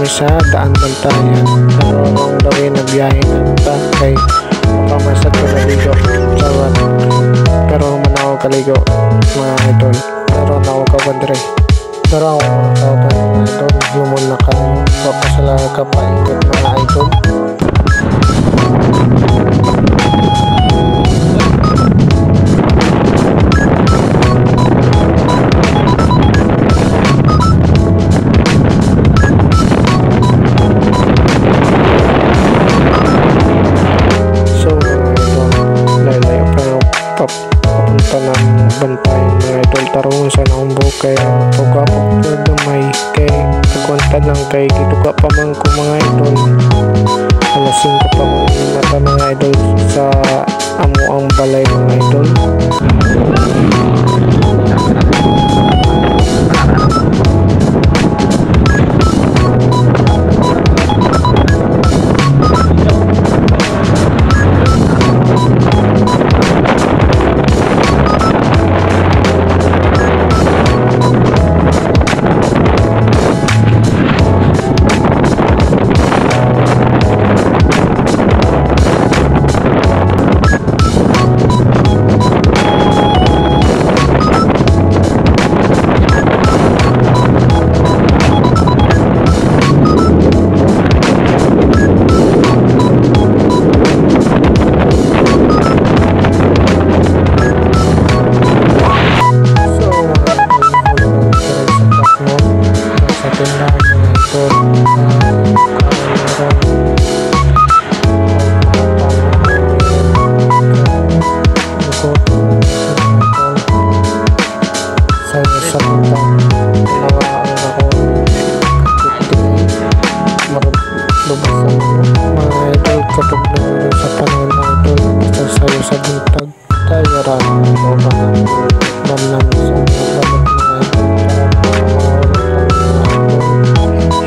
sa daan bantayan, pero wrong the way na biyahe na kay makamasad ko naligo sawat, pero manaw kaligo mga idol, pero naw ka bandre, pero ako mga idol lumon na ka papasala ka pa ingot mga idol. Papunta ng bantayan mga idol, tarungan sa naong bukay pagkapag na may kay nagkwanta lang kay gituka pa man ko mga idol, alas 5 pa mata mga idol sa amo ang balay mga idol.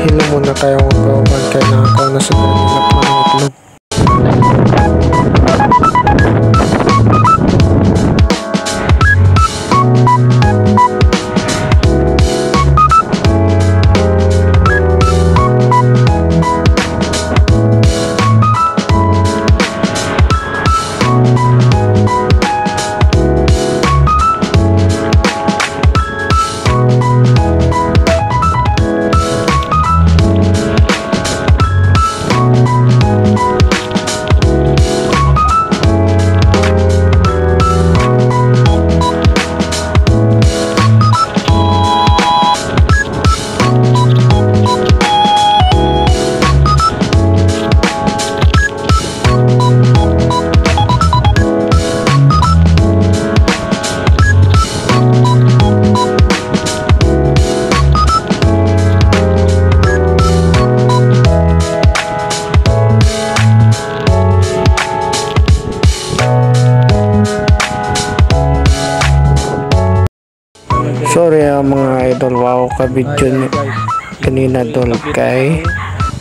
Hilo muna kayong magpawaban kaya nakakaw na sa ganilap mga itlog. Sorry mga idol, wow ka video ni kanina dol kay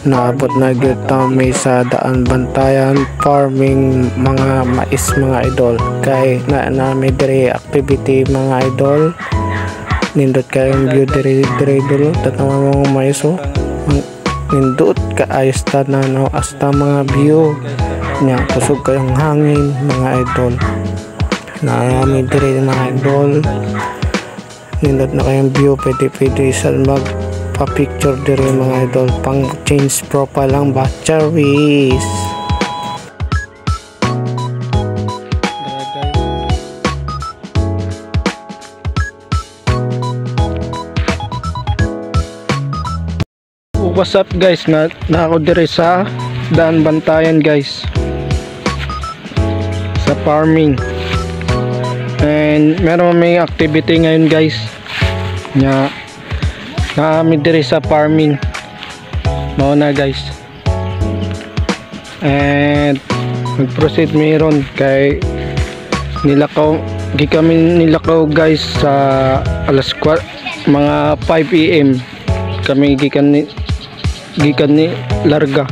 naabot na gyud may sa daan bantayan farming mga mais mga idol, kay na may diri activity mga idol, nindot kayong view diri dol tatawa mga mais nindot ka ayos tanan no asta mga view nya kusog kayong hangin mga idol, na may diri mga idol nindot na kayong view, pwede sa magpa-picture diri mga idol, pang change profile lang ba cherries. What's up guys, na ako diri sa daan bantayan guys sa farming, and meron may activity ngayon guys nya kami diri sa farming mao na guys, and mag-proceed meron kay nilakaw nilakaw guys sa alas 4 mga 5 AM kami gikan ni larga,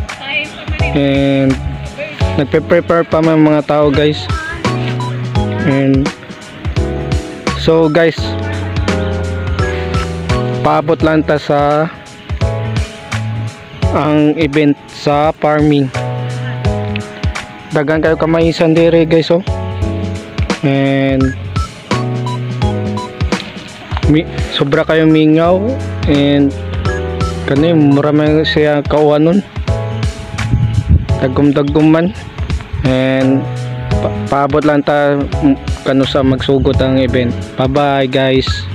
and nagpe-prepare pa mga tao guys, and so guys paabot lang ta sa ang event sa farming. Dagan kayo kamaisan dire guys, oh. And sobra kayo mingaw, and kani mura man siya kauan nun, dagum-daguman, and paabot lang ta kano sa magsugot ang event. Bye bye guys.